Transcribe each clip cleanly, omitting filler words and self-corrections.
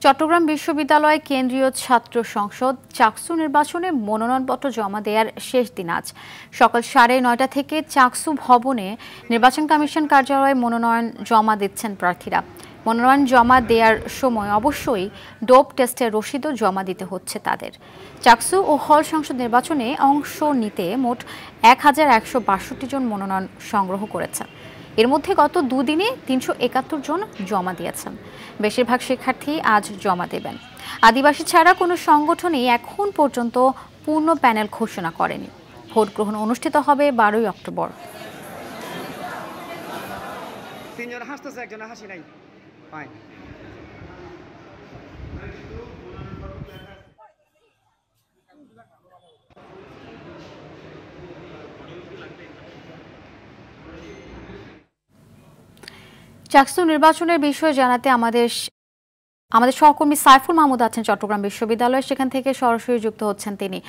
চট্টগ্রাম বিশ্ববিদ্যালয় কেন্দ্রীয় ছাত্র সংসদ চাকসু নির্বাচনে মনোনয়নপত্র জমা দেওয়ার শেষ দিন আজ সকাল 9:30 থেকে চাকসু ভবনে নির্বাচন কমিশন কার্যালয়ে মনোনয়ন জমা দিচ্ছেন প্রার্থীরা। মনোনয়ন জমা দেওয়ার সময় অবশ্যই ডোপ টেস্টের রসিদও জমা দিতে হচ্ছে তাদের। চাকসু ও হল সংসদ নির্বাচনে অংশ নিতে মোট 1162 জন মনোনয়ন সংগ্রহ করেছেন। এর মধ্যে গত দুদিনে 371 জন জমা দিয়েছেন। বেশিরভাগ শিক্ষার্থী আজ জমা দেবেন। আদিবাসী ছাড়া কোনো সংগঠনই এখন পর্যন্ত পূর্ণ প্যানেল ঘোষণা করেনি। ভোট গ্রহণ অনুষ্ঠিত হবে 12 অক্টোবর। চাকসু নির্বাচনের বিষয়ে জানাতে আমাদের সহকর্মী সাইফুল মাহমুদ আছেন চট্টগ্রাম বিশ্ববিদ্যালয়, সেখান থেকে সরাসরি যুক্ত হচ্ছেন তিনি।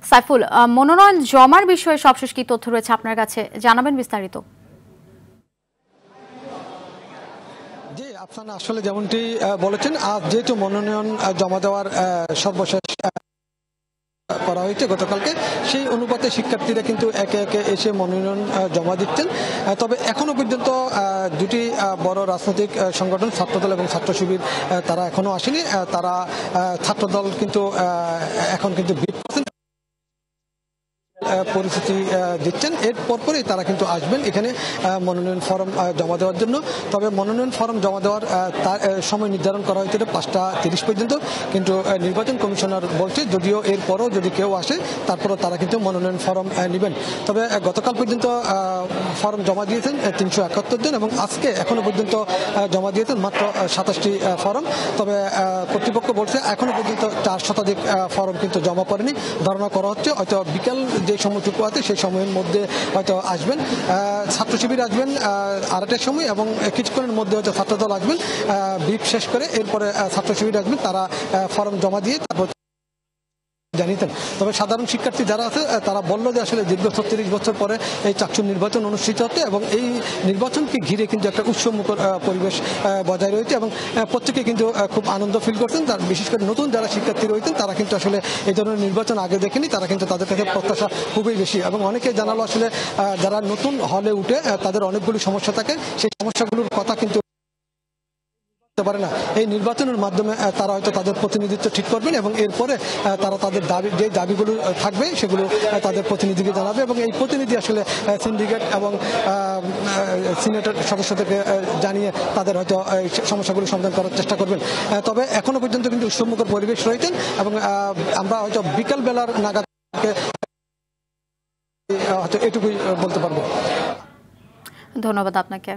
সাইফুল, মনোনয়ন জমার বিষয়ে সবশেষ কি তথ্য রয়েছে আপনার কাছে, জানাবেন বিস্তারিত। জি আফসানা, আসলে যেমনটি বলেছেন, আজ যেহেতু মনোনয়ন জমা দেওয়ার সর্বশেষ করা হয়েছে গতকালকে, সেই অনুপাতে শিক্ষার্থীরা কিন্তু একে একে এসে মনোনয়ন জমা দিচ্ছেন। তবে এখনো পর্যন্ত দুটি বড় রাজনৈতিক সংগঠন ছাত্রদল এবং ছাত্র শিবির তারা এখনো আসেনি। তারা ছাত্রদল কিন্তু এখন কিন্তু পরিস্থিতি দিচ্ছেন। এর পরপরই তারা কিন্তু আসবেন এখানে মনোনয়ন ফর্ম জমা দেওয়ার জন্য। তবে মনোনয়ন ফর্ম জমা দেওয়ার সময় নির্ধারণ করা হয়েছিল 5:30 পর্যন্ত, কিন্তু নির্বাচন কমিশনার বলছে যদিও এরপরও যদি কেউ আসে তারপরও তারা কিন্তু মনোনয়ন ফর্ম নেবেন। তবে গতকাল পর্যন্ত ফর্ম জমা দিয়েছেন 371 জন এবং আজকে এখনো পর্যন্ত জমা দিয়েছেন মাত্র 27টি ফর্ম। তবে কর্তৃপক্ষ বলছে এখনো পর্যন্ত 4 শতাধিক ফর্ম কিন্তু জমা পড়েনি। ধারণা করা হচ্ছে হয়তো বিকেল যে সময়টুকু আছে সেই সময়ের মধ্যে হয়তো আসবেন। ছাত্র শিবির আসবেন 2:30টার সময় এবং কিছুক্ষণের মধ্যে হয়তো ছাত্রদল আসবেন ব্রিফ শেষ করে। এরপরে ছাত্র শিবির আসবেন, তারা ফর্ম জমা দিয়ে তারপর জানিয়েছেন। তবে সাধারণ শিক্ষার্থী যারা আছে তারা বলল যে আসলে দীর্ঘ 36 বছর পরে এই চাকসু নির্বাচন অনুষ্ঠিত হচ্ছে এবং এই নির্বাচনকে ঘিরে কিন্তু একটা উৎসবমুখর পরিবেশ বজায় রয়েছে এবং প্রত্যেকে কিন্তু খুব আনন্দ ফিল করছেন। তার বিশেষ করে নতুন যারা শিক্ষার্থী রয়েছেন তারা কিন্তু আসলে এই ধরনের নির্বাচন আগে দেখেনি। তারা কিন্তু তাদের কাছে প্রত্যাশা খুবই বেশি এবং অনেকে জানালো আসলে যারা নতুন হলে উঠে তাদের অনেকগুলি সমস্যা থাকে, সেই সমস্যাগুলোর কথা কিন্তু পারে না। এই নির্বাচনের মাধ্যমে তারা হয়তো তাদের প্রতিনিধিত্ব ঠিক করবেন এবং এরপরে তারা তাদের যে দাবিগুলো থাকবে সেগুলো তাদের প্রতিনিধিকে জানাবে এবং এই প্রতিনিধি আসলে সিন্ডিকেট এবং সিনেটের সদস্যদেরকে জানিয়ে তাদের হয়তো এই সমস্যাগুলো সমাধান করার চেষ্টা করবেন। তবে এখনো পর্যন্ত কিন্তু উৎসবমুখর পরিবেশ রয়েছেন এবং আমরা হয়তো বিকাল বেলার নাগাদ হয়তো এটুকুই বলতে পারবো। ধন্যবাদ আপনাকে।